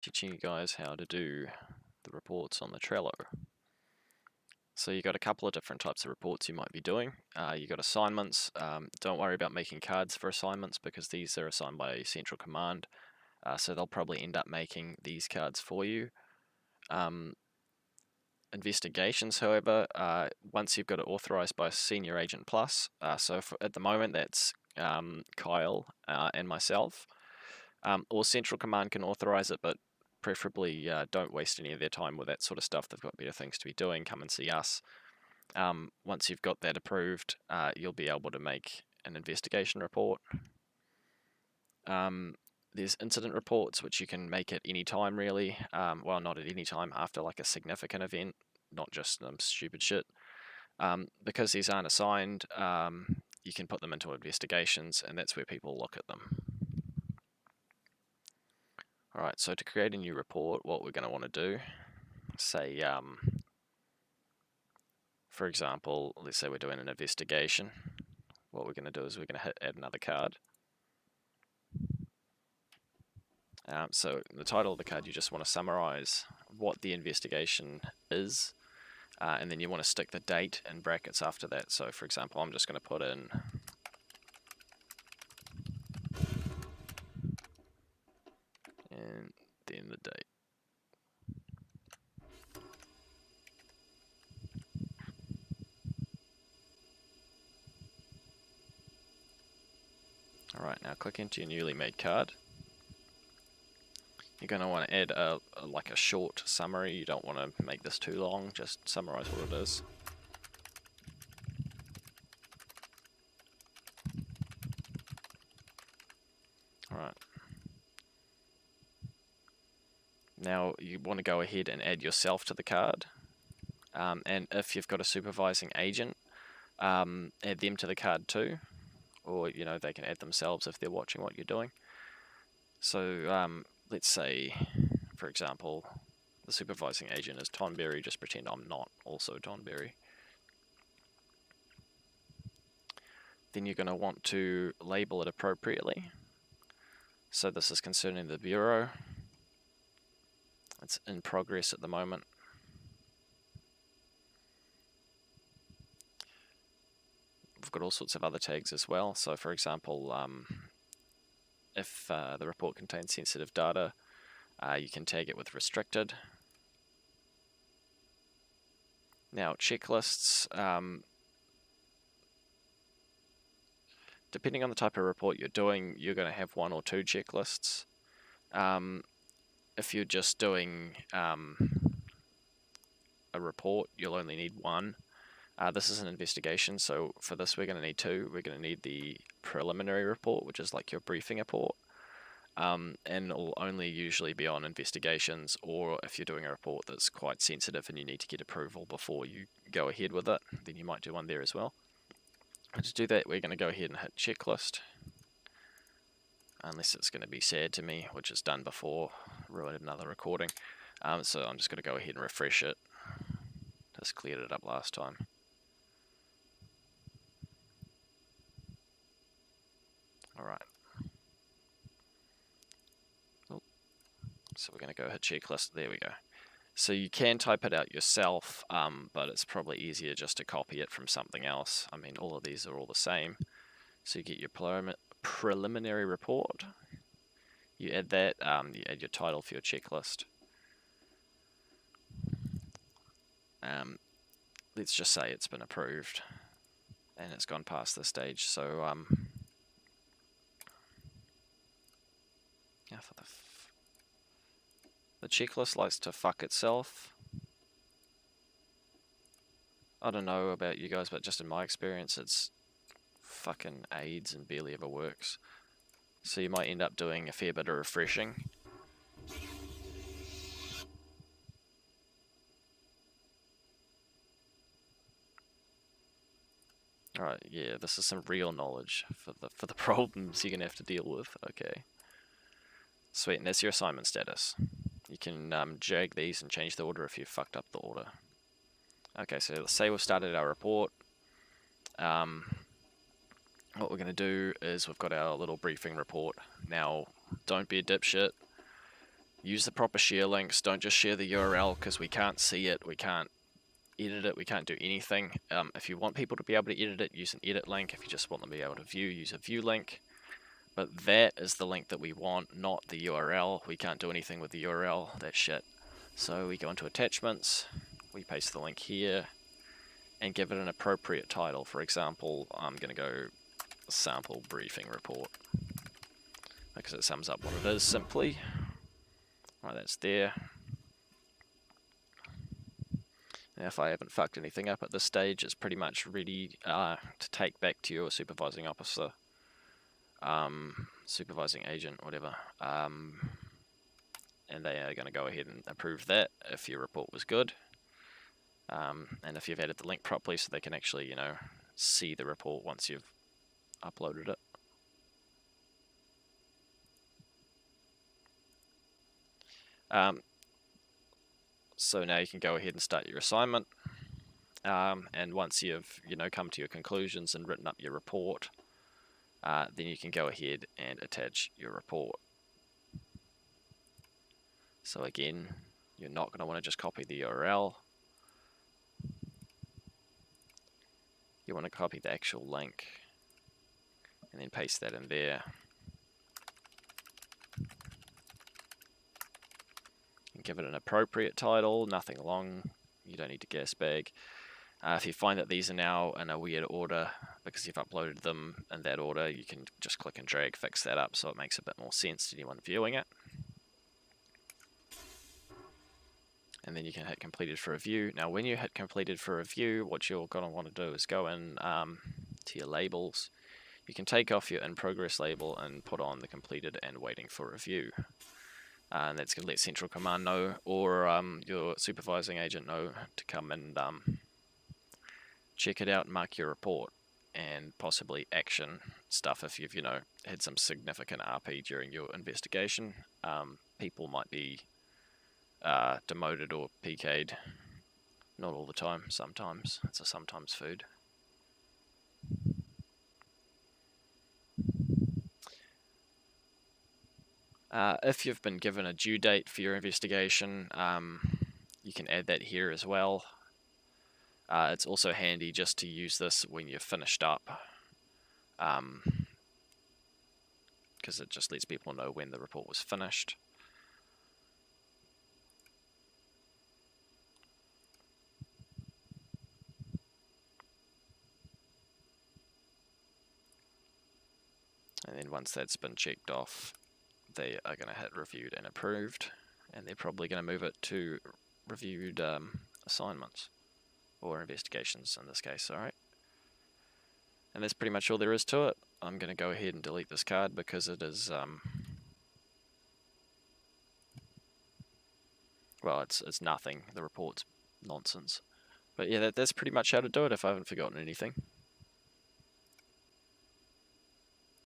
teaching you guys how to do the reports on the Trello. So you got a couple of different types of reports you might be doing. You got assignments. Don't worry about making cards for assignments because these are assigned by central command. So they'll probably end up making these cards for you. Investigations, however, once you've got it authorized by Senior Agent Plus, at the moment that's Kyle and myself, or Central Command can authorize it, but preferably don't waste any of their time with that sort of stuff. They've got better things to be doing. Come and see us. Once you've got that approved, you'll be able to make an investigation report. There's incident reports, which you can make at any time, really. Well, not at any time, after like a significant event, not just some stupid shit. Because these aren't assigned, you can put them into investigations, and that's where people look at them. Alright, so to create a new report, what we're going to want to do, say, for example, let's say we're doing an investigation. What we're going to do is we're going to hit add another card. So the title of the card, you just want to summarize what the investigation is, and then you want to stick the date in brackets after that. So for example, I'm just going to put in and then the date. Alright, now click into your newly made card. You're going to want to add like a short summary. You don't want to make this too long, just summarize what it is. Alright. Now you want to go ahead and add yourself to the card. And if you've got a supervising agent, add them to the card too. Or, you know, they can add themselves if they're watching what you're doing. So let's say, for example, the supervising agent is Tonberry. Just pretend I'm not also Tonberry. Then you're going to want to label it appropriately. So this is concerning the Bureau. It's in progress at the moment. We've got all sorts of other tags as well. So for example, if the report contains sensitive data, you can tag it with restricted. Now checklists, depending on the type of report you're doing, you're going to have one or two checklists. If you're just doing a report, you'll only need one. This is an investigation, so for this we're going to need two. We're going to need the preliminary report, which is like your briefing report, and it'll only usually be on investigations, or if you're doing a report that's quite sensitive and you need to get approval before you go ahead with it, then you might do one there as well. And to do that, we're going to go ahead and hit checklist, unless it's going to be sad to me, which is done before, ruined another recording. So I'm just going to go ahead and refresh it. Just cleared it up last time. Alright. So we're going to go hit checklist. There we go. So you can type it out yourself, but it's probably easier just to copy it from something else. I mean, all of these are all the same. So you get your preliminary report. You add that, you add your title for your checklist. Let's just say it's been approved and it's gone past this stage. So yeah, the checklist likes to fuck itself. I don't know about you guys, but just in my experience, it's fucking AIDS and barely ever works. So you might end up doing a fair bit of refreshing. Alright, yeah, this is some real knowledge for the problems you're gonna have to deal with. Okay. Sweet, and that's your assignment status. You can jag these and change the order if you fucked up the order. Okay, so let's say we've started our report. What we're going to do is we've got our little briefing report. Now, don't be a dipshit. Use the proper share links. Don't just share the URL because we can't see it, we can't edit it, we can't do anything. If you want people to be able to edit it, use an edit link. If you just want them to be able to view, use a view link. But that is the link that we want, not the URL. We can't do anything with the URL, that's shit. So we go into attachments, we paste the link here, and give it an appropriate title. For example, I'm going to go sample briefing report, because it sums up what it is simply. Right, that's there. Now, if I haven't fucked anything up at this stage, it's pretty much ready to take back to your supervising officer, supervising agent, whatever. And they are going to go ahead and approve that if your report was good. And if you've added the link properly so they can actually, see the report once you've uploaded it. So now you can go ahead and start your assignment. And once you've, come to your conclusions and written up your report, then you can go ahead and attach your report. So again, you're not going to want to just copy the URL. You want to copy the actual link and then paste that in there. And give it an appropriate title, nothing long. You don't need to gas bag. If you find that these are now in a weird order because you've uploaded them in that order, you can just click and drag, fix that up so it makes a bit more sense to anyone viewing it. And then you can hit completed for review. Now when you hit completed for review, what you're going to want to do is go in to your labels. You can take off your in progress label and put on the completed and waiting for review. And that's going to let Central Command know, or your supervising agent know, to come and check it out and mark your report, and possibly action stuff if you've had some significant RP during your investigation. People might be demoted or PK'd. Not all the time, sometimes. It's a sometimes food. If you've been given a due date for your investigation, you can add that here as well. It's also handy just to use this when you're finished up, because it just lets people know when the report was finished. And then once that's been checked off, they are going to hit reviewed and approved, and they're probably going to move it to reviewed assignments, or investigations in this case, alright? And that's pretty much all there is to it. I'm going to go ahead and delete this card because it is, well, it's nothing. The report's nonsense. But yeah, that's pretty much how to do it if I haven't forgotten anything.